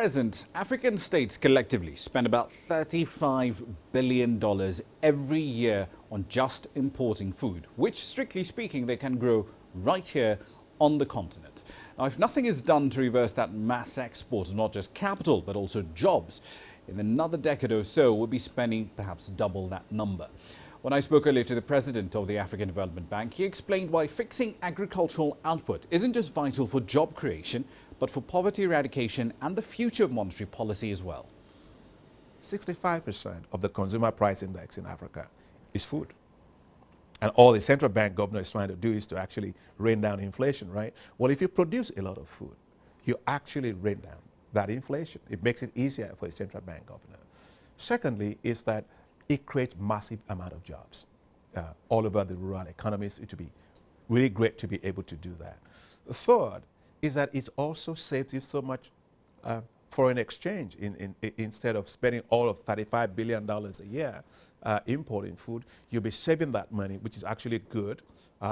present, African states collectively spend about $35 billion every year on just importing food, which, strictly speaking, they can grow right here on the continent. Now, if nothing is done to reverse that mass export of not just capital, but also jobs, in another decade or so, we'll be spending perhaps double that number. When I spoke earlier to the president of the African Development Bank, he explained why fixing agricultural output isn't just vital for job creation, but for poverty eradication and the future of monetary policy as well. 65% of the consumer price index in Africa is food. And all the central bank governor is trying to do is to actually rein down inflation, right? Well, if you produce a lot of food, you actually rein down that inflation. It makes it easier for a central bank governor. Secondly, is that it creates massive amount of jobs all over the rural economies. It would be really great to be able to do that. The third is that it also saves you so much foreign exchange. Instead of spending all of $35 billion a year importing food, you'll be saving that money, which is actually good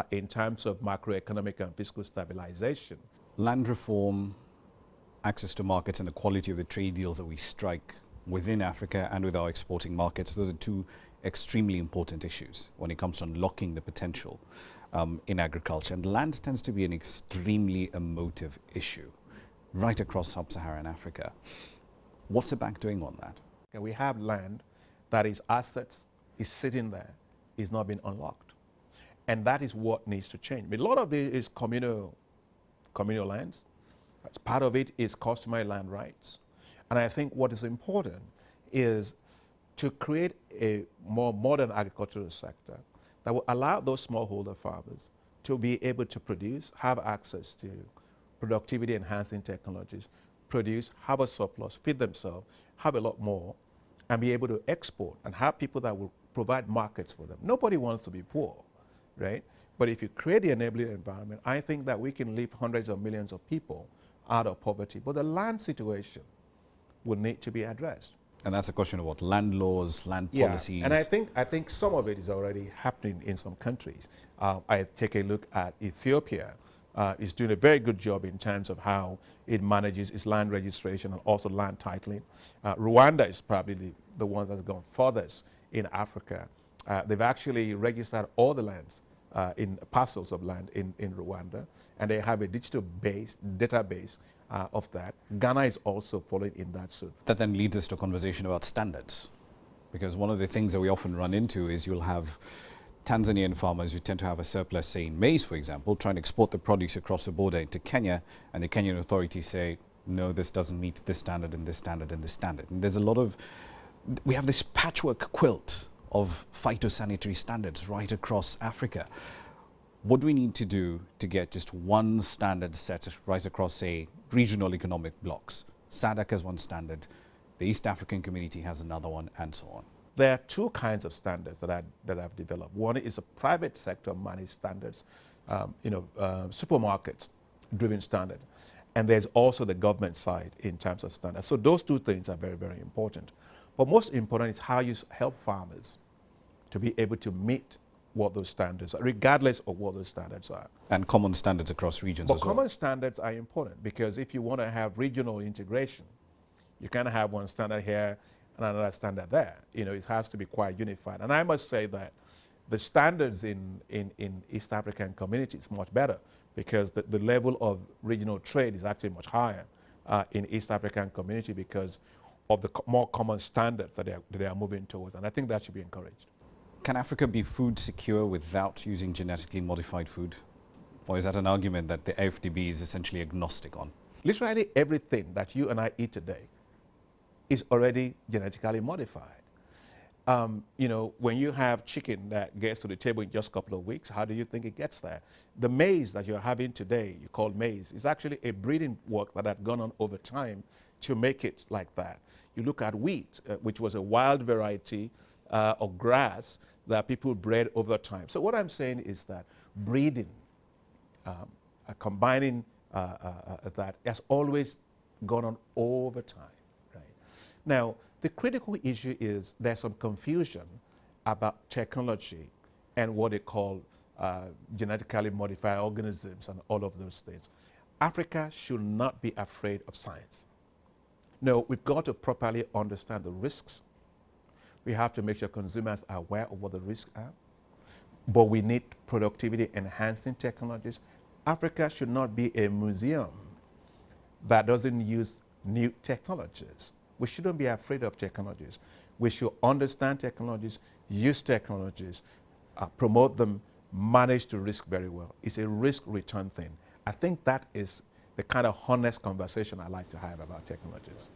in terms of macroeconomic and fiscal stabilization. Land reform, access to markets, and the quality of the trade deals that we strike within Africa and with our exporting markets, those are two extremely important issues when it comes to unlocking the potential in agriculture. And land tends to be an extremely emotive issue right across sub-Saharan Africa. What's the bank doing on that? We have land that is assets, is sitting there, is not being unlocked. And that is what needs to change. A lot of it is communal lands. As part of it is customary land rights. And I think what is important is to create a more modern agricultural sector that will allow those smallholder farmers to be able to produce, have access to productivity enhancing technologies, produce, have a surplus, feed themselves, have a lot more, and be able to export and have people that will provide markets for them. Nobody wants to be poor, right? But if you create the enabling environment, I think that we can lift hundreds of millions of people out of poverty. But the land situation will need to be addressed. And that's a question of what? Land laws, land policies? And I think some of it is already happening in some countries. I take a look at Ethiopia. It's doing a very good job in terms of how it manages its land registration and also land titling. Rwanda is probably the one that's gone furthest in Africa. They've actually registered all the lands in parcels of land in Rwanda, and they have a digital database of that. Ghana is also following in that suit. That then leads us to a conversation about standards, because one of the things that we often run into is you'll have Tanzanian farmers who tend to have a surplus, say in maize, for example, trying to export the produce across the border into Kenya, and the Kenyan authorities say, no, this doesn't meet this standard and this standard and this standard. And there's a lot of, we have this patchwork quilt of phytosanitary standards right across Africa. What do we need to do to get just one standard set right across, say, regional economic blocks? SADC has one standard, the East African Community has another one, and so on. There are two kinds of standards that I've developed. One is a private sector managed standards, supermarkets-driven standard. And there's also the government side in terms of standards. So those two things are very, very important. But most important is how you help farmers to be able to meet what those standards are, regardless of what those standards are. And common standards across regions as well. But common standards are important because if you want to have regional integration, you can't have one standard here and another standard there. You know, it has to be quite unified. And I must say that the standards in East African community is much better because the level of regional trade is actually much higher in East African community because of the more common standards that they are moving towards. And I think that should be encouraged. Can Africa be food secure without using genetically modified food? Or is that an argument that the AFDB is essentially agnostic on? Literally everything that you and I eat today is already genetically modified. When you have chicken that gets to the table in just a couple of weeks, how do you think it gets there? The maize that you're having today, you call maize, is actually a breeding work that had gone on over time to make it like that. You look at wheat, which was a wild variety of grass that people bred over time. So what I'm saying is that breeding, combining that has always gone on over time. Right? Now, the critical issue is there's some confusion about technology and what they call genetically modified organisms and all of those things. Africa should not be afraid of science. No, we've got to properly understand the risks. We have to make sure consumers are aware of what the risks are. But we need productivity enhancing technologies. Africa should not be a museum that doesn't use new technologies. We shouldn't be afraid of technologies. We should understand technologies, use technologies, promote them, manage the risk very well. It's a risk return thing. I think that is the kind of honest conversation I like to have about technologies.